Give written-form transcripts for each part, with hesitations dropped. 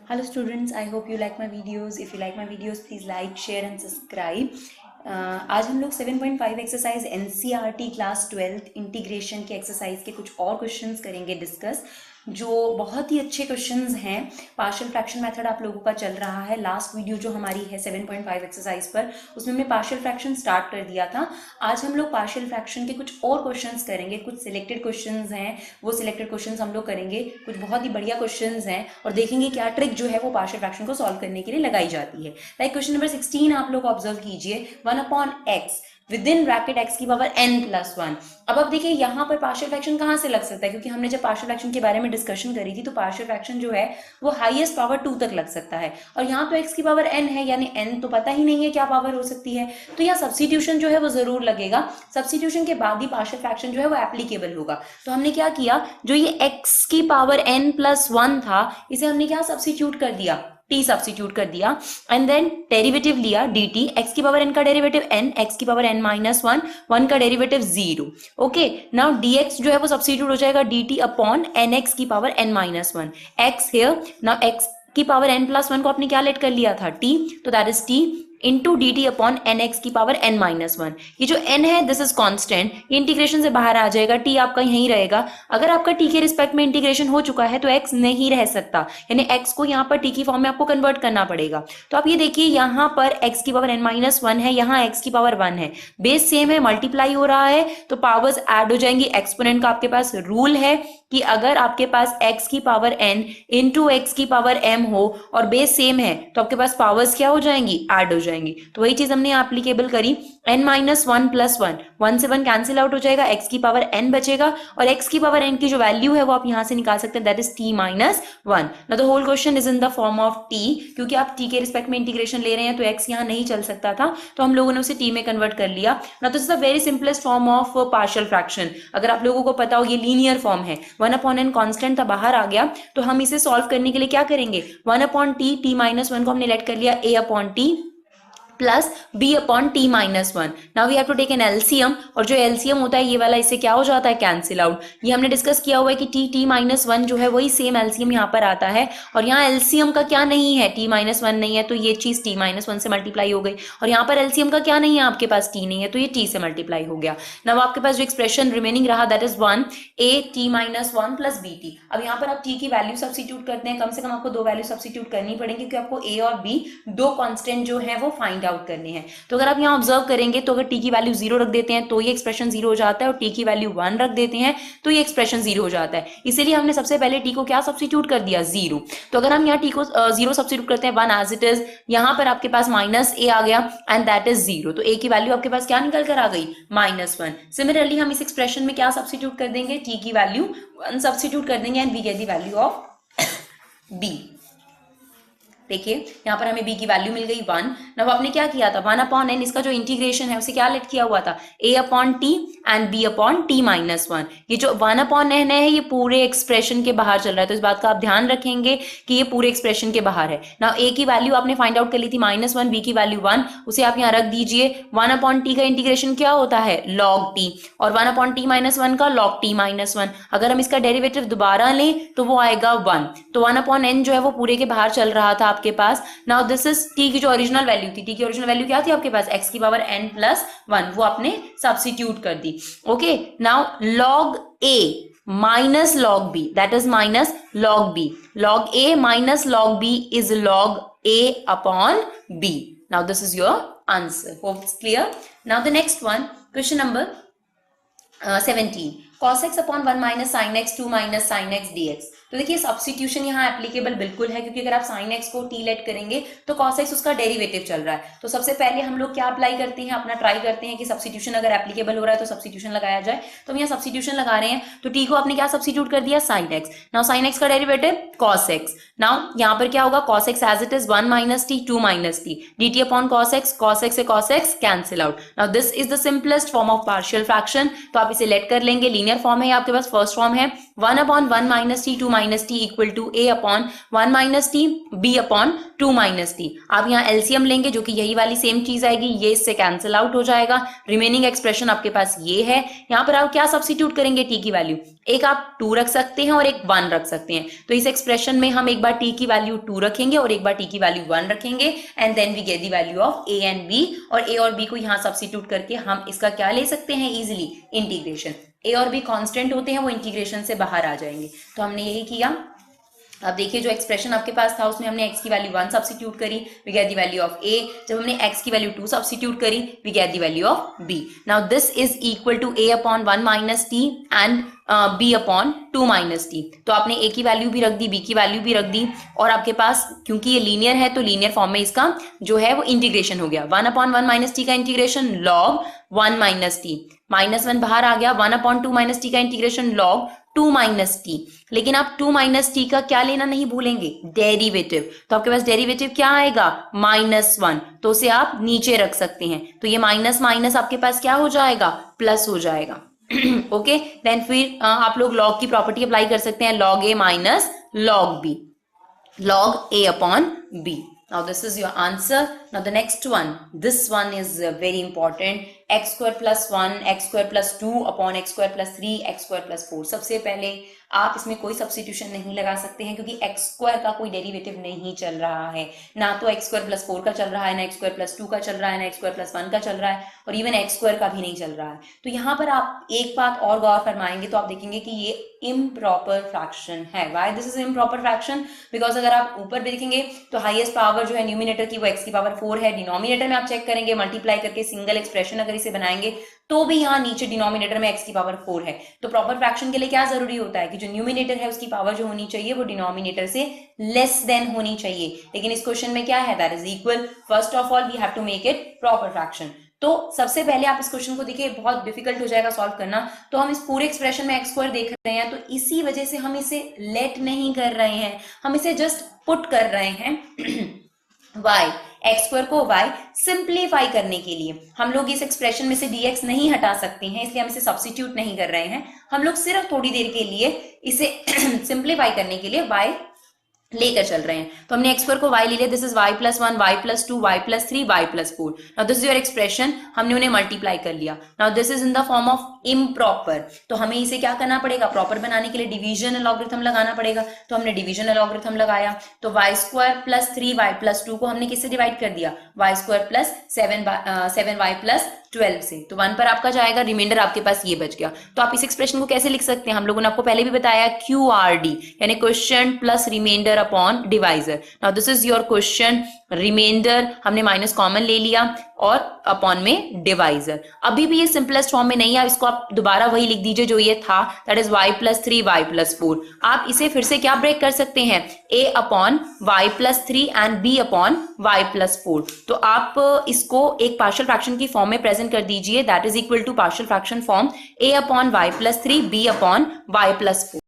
Hello students, I hope you like my videos. If you like my videos, please like, share and subscribe. आज हम लोग 7.5 exercise NCERT class 12th integration के exercise के कुछ और questions करेंगे discuss, जो बहुत ही अच्छे क्वेश्चंस हैं। पार्शियल फ्रैक्शन मेथड आप लोगों का चल रहा है। लास्ट वीडियो जो हमारी है 7.5 एक्सरसाइज पर, उसमें हमने पार्शियल फ्रैक्शन स्टार्ट कर दिया था। आज हम लोग पार्शियल फ्रैक्शन के कुछ और क्वेश्चंस करेंगे। कुछ सिलेक्टेड क्वेश्चंस हैं, वो सिलेक्टेड क्वेश्चंस हम लोग करेंगे। कुछ बहुत ही बढ़िया क्वेश्चंस हैं और देखेंगे क्या ट्रिक जो है वो पार्शियल फ्रैक्शन को सॉल्व करने के लिए लगाई जाती है। लाइक क्वेश्चन नंबर 16 आप लोग ऑब्जर्व कीजिए। 1/x विदिन ब्रैकेट x की पावर n+1। अब देखिए यहाँ पर पार्शियल फ्रैक्शन कहाँ से लग सकता है, क्योंकि हमने जब पार्शियल फ्रैक्शन के बारे में डिस्कशन करी थी तो पार्शियल फ्रैक्शन जो है वो हाईएस्ट पावर 2 तक लग सकता है, और यहाँ तो x की पावर n है, यानी n तो पता ही नहीं है क्या पावर हो सकती है, तो यहाँ सब्स्टिट्यूशन जो है वो जरूर लगेगा। सब्स्टिट्यूशन के बाद ही पार्शियल फ्रैक्शन जो है वो एप्लीकेबल होगा। तो हमने क्या किया, जो ये x की पावर n+1 था, इसे हमने क्या सब्स्टिट्यूट कर दिया, t सब्स्टिट्यूट कर दिया, एंड देन डेरिवेटिव लिया dt। x की पावर n का डेरिवेटिव n, x की पावर n-1, 1 का डेरिवेटिव 0। ओके, नाउ dx जो है वो सब्स्टिट्यूट हो जाएगा dt अपॉन nx की power n-1। x here, now x की पावर n+1 को आपने क्या लेट कर लिया था, t, तो that is t into D T upon N X की पावर n-1। ये जो n है दिस इज कॉन्स्टेंट, ये इंटीग्रेशन से बाहर आ जाएगा, t आपका यहीं रहेगा। अगर आपका t के रिस्पेक्ट में इंटीग्रेशन हो चुका है तो x नहीं रह सकता, यानी x को यहाँ पर t की फॉर्म में आपको कन्वर्ट करना पड़ेगा। तो आप ये देखिए यहाँ पर x की पावर n-1 है, यहाँ x की पावर 1 है, बेस सेम है, मल्टीप्लाई हो रहा है तो पावर्स ऐड हो जाएंगी। एक्सपोनेंट का आपके पास रूल है कि अगर आपके पास x की पावर n इंटू x की पावर m हो और बेस सेम है तो आपके पास पावर्स क्या हो जाएंगी, ऐड हो जाएंगी। तो वही चीज हमने एप्लीकेबल करी। n-1 प्लस 1 से 1 कैंसिल आउट हो जाएगा, x की पावर n बचेगा, और x की पावर n की जो वैल्यू है वो आप यहां से निकाल सकते हैं, that is t-1। Now the whole question is in the form of t, क्योंकि आप t के रिस्पेक्ट में इंटीग्रेशन ले रहे हैं तो x यहां नहीं चल सकता था, तो हम लोगों ने उसे t में कन्वर्ट कर लिया। Now this is the very simplest form of partial fraction. अगर आप लोगों को पता हो ये लीनियर फॉर्म है, 1/n कांस्टेंट था, बाहर आ गया, तो हम इसे सॉल्व करने के लिए क्या करेंगे, 1/t, t-1 को हमने लेट कर लिया a/t plus b/t-1। Now we have to take an LCM, और जो एलसीएम होता है ये वाला, इससे क्या हो जाता है, कैंसिल आउट। ये हमने डिस्कस किया हुआ है कि t-1 जो है वही सेम एलसीएम यहाँ पर आता है, और यहाँ एलसीएम का क्या नहीं है, t-1 नहीं है, तो ये चीज t-1 से मल्टीप्लाई हो गई, और यहाँ पर एलसीएम का क्या नहीं है, आपके पास t नहीं है, तो ये t से मल्टीप्लाई हो गया। नाउ आपके पास जो एक्सप्रेशन रिमेनिंग रहा that is 1a(t-1 plus bt। अब यहाँ पर आप t की वैल्यू सब्स्टिट्यूट करते हैं, कम से कम आपको दो वैल्यू सब्स्टिट्यूट करनी पड़ेगी, क्योंकि आपको a और b दो कॉन्स्टेंट जो है वो फाइंड आउट करने हैं। तो अगर आप यहाँ ऑब्जर्व करेंगे तो अगर t की वैल्यू 0 रख देते हैं तो ये एक्सप्रेशन 0 हो जाता है, और t की वैल्यू 1 रख देते हैं तो ये एक्सप्रेशन 0 हो जाता है। इसीलिए हमने सबसे पहले t को क्या सब्स्टिट्यूट कर दिया, 0। तो अगर हम यहाँ t को 0 सब्स्टिट्यूट करते हैं, 1 एज इट इज, यहाँ पर आपके पास -a आ गया एंड दैट इज 0, तो a की वैल्यू आपके पास क्या निकल कर आ गई, -1। सिमिलरली हम इस एक्सप्रेशन में क्या सब्स्टिट्यूट कर देंगे, t की वैल्यू 1 सब्स्टिट्यूट कर देंगे and we get the value of b। देखिए यहाँ पर हमें b की वैल्यू मिल गई 1। अब आपने क्या किया था, 1/n, इसका जो इंटीग्रेशन है उसे क्या लेट किया हुआ था, a/t एंड b/t-1। ये जो 1/n है ये पूरे एक्सप्रेशन के बाहर चल रहा है, तो इस बात का आप ध्यान रखेंगे कि ये पूरे एक्सप्रेशन के बाहर है। ना a की वैल्यू आपने फाइंड आउट कर ली थी -1, b की वैल्यू 1, उसे आप यहाँ रख दीजिए। 1/t का इंटीग्रेशन क्या होता है, log t, और 1/t-1 का log t-1। अगर हम इसका डेरिवेटिव दोबारा लें तो वो आएगा 1, तो 1/n जो है वो पूरे के बाहर चल रहा था आपके पास। नाउ दिस इज t की जो ओरिजिनल वैल्यू थी, t की ओरिजिनल वैल्यू क्या थी आपके पास, x की पावर n+1, वो आपने सब्स्टिट्यूट कर दी। Okay, now log a minus log b, that is minus log b. Log a minus log b is log a upon b. Now this is your answer. Hope it's clear. Now the next one, question number 17. Cos x upon 1 minus sin x 2 minus sin x dx। तो देखिए substitution यहाँ applicable बिल्कुल है, क्योंकि अगर आप sin x को t late करेंगे तो cos x उसका डेरिवेटिव चल रहा है। तो सबसे पहले हम लोग क्या अप्लाई करते हैं, अपना ट्राई करते हैं कि सब्स्टिट्यूशन अगर एप्लीकेबल हो रहा है तो सब्स्टिट्यूशन लगाया जाए। तो हम यहाँ सब्स्टिट्यूशन लगा रहे हैं, तो t को आपने क्या सब्स्टिट्यूट कर दिया, sin x। Now sin x का डेरिवेटिव cos x। नाउ यहाँ पर क्या होगा, cos x as it is 1 minus t 2 minus t dt upon cos x से cos x cancel out. Now this is the simplest form of partial fraction, तो आप इसे late कर लेंगे, लीनियर फॉर्म है आपके पास, फर्स्ट फॉर्म है 1/1 minus t 2 minus T equal to A upon 1 minus T B upon 2 minus T. आप यहाँ एलसीएम लेंगे जो कि यही वाली सेम चीज आएगी, ये इससे कैंसिल आउट हो जाएगा। रिमेनिंग एक्सप्रेशन आपके पास ये है। यहाँ पर आप क्या सब्स्टिट्यूट करेंगे टी की वैल्यू, एक आप 2 रख सकते हैं और एक 1 रख सकते हैं। तो इस एक्सप्रेशन में हम एक बार टी की वैल्यू 2 रखेंगे और एक बार टी की वैल्यू 1 रखेंगे and then we get the value of A and B. और ए और बी को यहाँ सब्स्टिट्यूट करके हम इसका क्या ले सकते हैं इजिली, इंटीग्रेशन। ए और बी कांस्टेंट होते हैं, वो इंटीग्रेशन से बाहर आ जाएंगे। तो हमने यही किया। अब देखिए जो एक्सप्रेशन आपके पास था उसमें हमने x की वैल्यू 1 सब्स्टिट्यूट करी, we get the value of a। जब हमने x की वैल्यू 2 सब्स्टिट्यूट करी, we get the value of b। Now this is equal to a upon 1 minus T and b upon 2 minus T. तो आपने a की value भी रख दी, b की वैल्यू भी रख दी, और आपके पास क्योंकि ये लीनियर है तो लीनियर फॉर्म में इसका जो है वो इंटीग्रेशन हो गया। 1 अपॉन 1 माइनस टी का integration log 1 minus T, minus 1 बाहर आ गया। 1 अपॉन 2 माइनस टी का इंटीग्रेशन लॉग 2 माइनस टी। लेकिन आप 2 माइनस टी का क्या लेना नहीं भूलेंगे, डेरिवेटिव। तो आपके पास डेरिवेटिव क्या आएगा, -1, तो उसे आप नीचे रख सकते हैं। तो ये माइनस माइनस आपके पास क्या हो जाएगा, प्लस हो जाएगा। ओके, देन फिर आप लोग लॉग की प्रॉपर्टी अप्लाई कर सकते हैं, log A minus log B, log a upon b. Now this is your answer. Now the next one, this one is very important. x square plus 1, x square plus 2 upon x square plus 3, x square plus 4. सबसे पहले आप इसमें कोई substitution नहीं लगा सकते हैं क्योंकि x स्क्वायर का कोई डेरिवेटिव नहीं चल रहा है। ना तो x स्क्वायर प्लस 4 का चल रहा है, ना x स्क्वायर प्लस 2 का चल रहा है, ना x स्क्वायर प्लस 1 का चल रहा है, और इवन x स्क्वायर का भी नहीं चल रहा है। तो यहाँ पर आप एक बात और गौर फरमाएंगे तो आप देखेंगे कि ये इम्प्रॉपर फ्रैक्शन है। Why this is improper fraction, because अगर आप ऊपर देखेंगे तो हाईएस्ट पावर जो है न्यूमिनेटर की वो x की पावर 4 है। डिनोमिनेटर में आप चेक करेंगे, मल्टीप्लाई करके सिंगल एक्सप्रेशन अगर इसे बनाएंगे तो भी यहाँ नीचे डिनोमिनेटर में x की पावर 4 है। तो प्रॉपर फ्रैक्शन के लिए क्या जरूरी होता है कि जो न्यूमिनेटर है उसकी पावर जो होनी चाहिए वो डिनोमिनेटर से लेस देन होनी चाहिए। लेकिन इस क्वेश्चन में क्या है, that is equal. First of all we have to make it proper fraction. तो सबसे पहले आप इस क्वेश्चन को देखिए, बहुत डिफिकल्ट हो जाएगा सॉल्व करना। तो हम इस पूरे एक्सप्रेशन में एक्स स्क्वायर देख रहे हैं, तो इसी वजह से हम इसे लेट नहीं कर रहे हैं, हम इसे जस्ट पुट कर रहे हैं y, एक्स स्क्वायर को y सिंप्लीफाई करने के लिए। हम लोग इस एक्सप्रेशन में से dx नहीं हटा सकते हैं, इसलिए हम इसे सब्स्टिट्यूट नहीं कर रहे हैं। हम लोग सिर्फ थोड़ी देर के लिए इसे सिंप्लीफाई करने के लिए y लेकर चल रहे हैं। तो हमने x स्क्वायर को y ले लिया, this is y plus 1, y plus 2, y plus 3, y plus 4। Now this is your expression, हमने उन्हें मल्टीप्लाई कर लिया। Now this is in the form of improper, तो हमें इसे क्या करना पड़ेगा, प्रॉपर बनाने के लिए डिवीजन लॉगरिथम लगाना पड़ेगा। तो हमने डिवीजन लॉगरिथम लगाया, तो y square plus 3y plus 2 को हमने किससे डिवाइड कर दिया, y square plus 7y plus 12 से। तो 1 पर आपका जाएगा, रिमाइंडर आपके पास ये बच गया। तो आप इस एक्सप्रेशन को कैसे लिख सकते हैं, हम लोगों ने आपको पहले भी बताया, QRD यानी question plus reminder upon divisor. Now this is your question, reminder हमने माइनस कॉमन ले लिया और अपॉन में डिवाइजर। अभी भी ये सिंपलेस्ट फॉर्म में नहीं है, इसको आप दोबारा वही लिख दीजिए जो ये था, that is y plus 3 y plus 4। आप इसे फिर से क्या ब्रेक कर सकते हैं, a upon y plus 3 and b upon y plus 4। तो आप इसको एक पार्शियल फ्रैक्शन की फॉर्म में प्रेजेंट कर दीजिए, that is equal to partial fraction form a upon y plus 3 b upon y plus 4।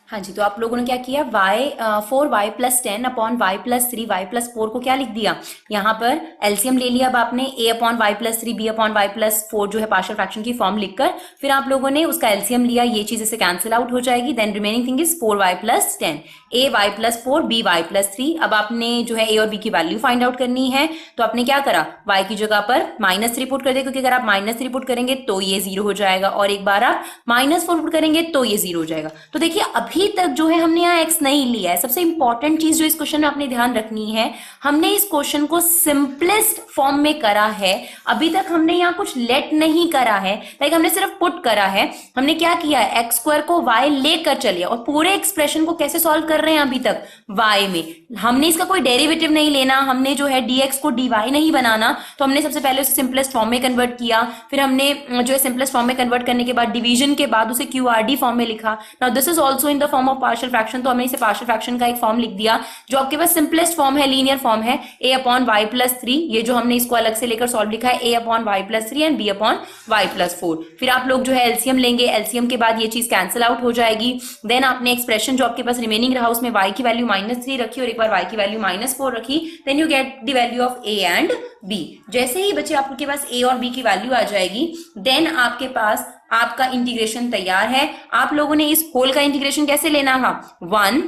हाँ जी, तो आप लोगों ने क्या किया, y plus 10 upon y plus 3 y plus 4 को क्या लिख दिया, यहाँ पर एलसीएम ले लिया। अब आपने a upon y plus 3 b upon y plus 4 जो है पार्शियल फ्रैक्शन की फॉर्म लिखकर फिर आप लोगों ने उसका एलसीएम लिया, ये चीज इससे कैंसिल आउट हो जाएगी। Then remaining thing is 4y plus 10, a y plus 4 b y plus 3। अब आपने जो है a और b की वैल्यू फाइंड आउट करनी है, तो आपने क्या करा, y की जगह पर -3 पुट कर दिया, क्योंकि अगर आप -3 पुट करेंगे तो ये 0 हो जाएगा, और एक बार आप -4 पुट करेंगे तो ये 0 हो जाएगा। तो देखिए अभी तक जो है हमने यहाँ x नहीं लिया है। सबसे इंपॉर्टेंट चीज जो इस क्वेश्चन में आपने ध्यान रखनी है, हमने इस क्वेश्चन को सिंपलेस्ट फॉर्म में करा है। अभी तक हमने यहाँ कुछ लेट नहीं करा है, लाइक हमने सिर्फ पुट करा है। हमने क्या किया है, एक्स स्क्वायर को y लेकर चलिए और पूरे एक्सप्रेशन को कैसे सॉल्व कर रहे हैं अभी तक, y में। हमने इसका कोई डेरिवेटिव नहीं लेना, हमने जो है dx को dy नहीं बनाना। तो हमने सबसे पहले उसे सिंपलेस्ट फॉर्म में कन्वर्ट किया, फिर हमने जो है सिंपलेस्ट फॉर्म में कन्वर्ट करने के बाद डिवीजन के बाद उसे QRD फॉर्म में लिखा। Now this is also in the form of partial fraction, तो हमने इसे पार्शियल फ्रैक्शन का एक फॉर्म लिख दिया जो आपके पास सिंपलेस्ट फॉर्म है, लीनियर फॉर्म है, a अपॉन y प्लस 3। ये जो हमने इसको अलग से लेकर सॉल्व लिखा है, a upon y plus 3 and b upon y plus 4। फिर आप लोग जो है एलसीएम लेंगे, एलसीएम के बाद ये चीज कैंसिल आउट हो जाएगी। देन आपने एक्सप्रेशन जो आपके पास रिमेनिंग रहा उसमें y की वैल्यू -3 रखी और एक बार y की वैल्यू -4 रखी, then you get the value of a and b। जैसे ही बच्चे आपके पास a और b की वैल्यू आ जाएगी, देन आपके पास आपका इंटीग्रेशन तैयार है। आप लोगों ने इस होल का इंटीग्रेशन कैसे लेना था, 1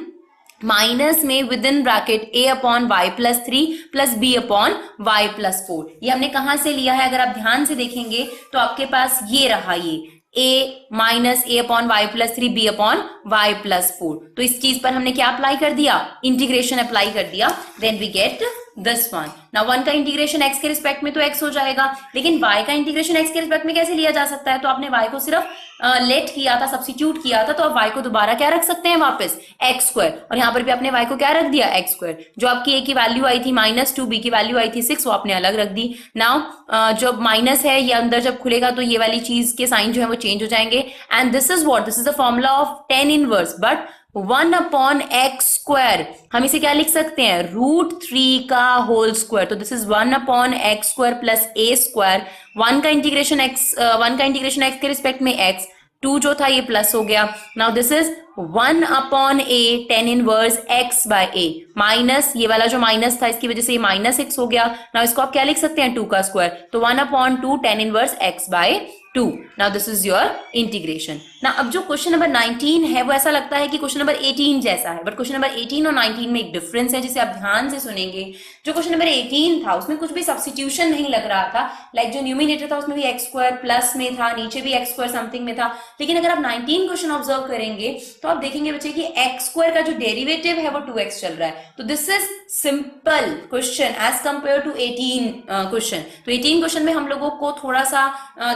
माइनस में within bracket a upon Y plus 3 plus B upon Y plus 4। ये हमने कहां से लिया है, अगर आप ध्यान से देखेंगे तो आपके पास ये रहा, ये a minus A upon Y plus 3 B upon Y plus 4। तो इस चीज पर हमने क्या अप्लाई कर दिया, इंटीग्रेशन अप्लाई कर दिया, then we get this one. Now 1 का इंटीग्रेशन x के रिस्पेक्ट में तो x हो जाएगा, लेकिन y का इंटीग्रेशन x के रिस्पेक्ट में कैसे लिया जा सकता है, तो आपने y को सिर्फ लेट किया था, सब्स्टिट्यूट किया था, तो आप y को दोबारा क्या रख सकते हैं वापस, x स्क्वायर, और यहाँ पर भी आपने y को क्या रख दिया, x स्क्वायर। जो आपकी a की वैल्यू आई थी -2, b की वैल्यू आई थी 6, वो आपने अलग रख दी। नाउ जब माइनस है ये अंदर जब खुलेगा तो ये वाली चीज के साइन जो है वो चेंज हो जाएंगे, and this is what, this is the formula of tan inverse, but 1 upon X square, हम इसे क्या लिख सकते हैं, √3 का होल स्क्वायर। तो this is 1 upon X square plus A square. 1 का इंटीग्रेशन एक्स के रिस्पेक्ट में एक्स, 2 जो था ये प्लस हो गया। Now this is 1 upon A tan inverse x by a, minus ये वाला जो माइनस था इसकी वजह से ये -6 हो गया। नाउ इसको आप क्या लिख सकते हैं, 2 का स्क्वायर, तो 1 upon 2 tan inverse x by 2। Now this is your integration. ना अब जो क्वेश्चन नंबर 19 है वो ऐसा लगता है कि क्वेश्चन नंबर 18 जैसा है, बट क्वेश्चन नंबर 18 और 19 में एक डिफरेंस है जिसे आप ध्यान से सुनेंगे। जो क्वेश्चन नंबर 18 था उसमें कुछ भी सब्स्टिट्यूशन नहीं लग रहा था, लाइक जो न्यूमिनेटर था उसमें भी एक्स स्क्वायर प्लस में था, नीचे भी एक्स स्क्वायर समथिंग में था। लेकिन अगर आप 19 क्वेश्चन ऑब्जर्व करेंगे तो आप देखेंगे बच्चे कि एक्स स्क्वायर का जो डेरिवेटिव है वो 2x चल रहा है। तो this is simple question as compare to 18 question. तो 18 क्वेश्चन में हम लोगों को थोड़ा सा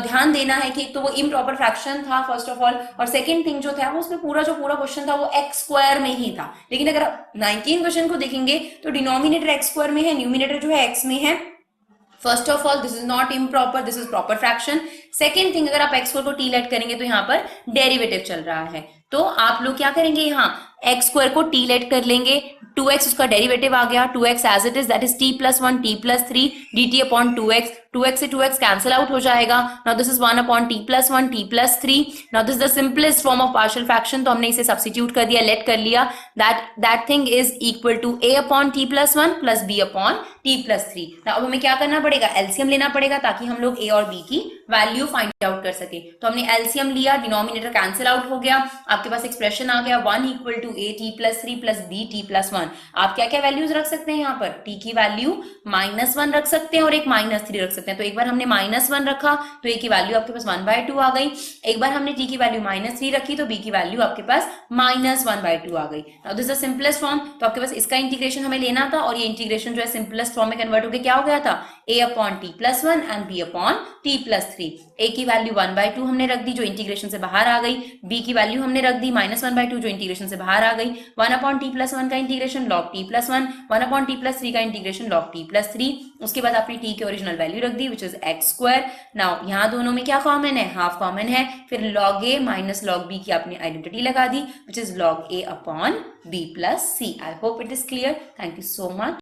ध्यान देना है कि एक तो वो इम्प्रॉपर फ्रैक्शन था फर्स्ट ऑफ ऑल, और सेकंड थिंग जो था वो उसमें पूरा क्वेश्चन था वो एक्स स्क्वायर में ही था। लेकिन अगर आप 19 क्वेश्चन को देखेंगे तो डिनोमिनेटर एक्स स्क्वायर में है, न्यूमिनेटर जो है एक्स में है। First of all this is not improper, this is proper fraction. Second thing, अगर आप एक्स स्क्वायर को टी लेट करेंगे तो यहाँ पर डेरिवेटिव चल रहा है, तो आप लोग क्या करेंगे, यहाँ एक्स स्क्वायर को टी लेट कर लेंगे, 2x उसका डेरिवेटिव आ गया, 2x as it is, that is t plus 1 t plus 3 dt upon 2x, 2x से 2x कैंसिल आउट हो जाएगा। Now this is 1 upon t plus 1 t plus 3। Now this is the simplest form of partial fraction, तो हमने इसे substitute कर दिया, let कर लिया, that thing is equal to a upon t plus 1 plus b upon t plus 3। Now अब हमें क्या करना पड़ेगा, एलसीएम लेना पड़ेगा ताकि हम लोग a और b की वैल्यू फाइंड आउट कर सके। तो हमने एलसीएम लिया, डिनोमिनेटर कैंसिल आउट हो गया, आपके पास एक्सप्रेशन आ गया 1 equal to a t plus 3 plus b t plus 1। आप क्या क्या वैल्यूज रख सकते हैं यहाँ पर, t की वैल्यू -1 रख सकते हैं और एक -3 रख सकते हैं। तो एक बार हमने -1 रखा तो a की वैल्यू आपके पास 1/2 आ गई, एक बार हमने t की वैल्यू -3 रखी तो b की वैल्यू आपके पास -1/2 आ गई। Now this is the simplest form. तो आपके पास इसका इंटीग्रेशन हमें लेना था और ये इंटीग्रेशन जो है सिंपलेस्ट फॉर्म में कन्वर्ट होकर क्या हो गया था, a upon t plus 1 and b upon t plus 3। a की वैल्यू 1/2 हमने रख दी जो इंटीग्रेशन से बाहर आ गई, b की वैल्यू हमने रख दी -1/2 जो इंटीग्रेशन से बाहर आ गई, 1 अपॉन t प्लस 1 का integration log t plus 1 upon t plus 3 का इंटीग्रेशन log t प्लस 3। उसके बाद आपने t की ओरिजिनल वैल्यू रख दी which is x square. Now यहाँ दोनों में क्या कॉमन है, हाफ कॉमन है, फिर log a minus log b की आपने आइडेंटिटी लगा दी which is log a upon b plus c। I hope it is clear, thank you so much.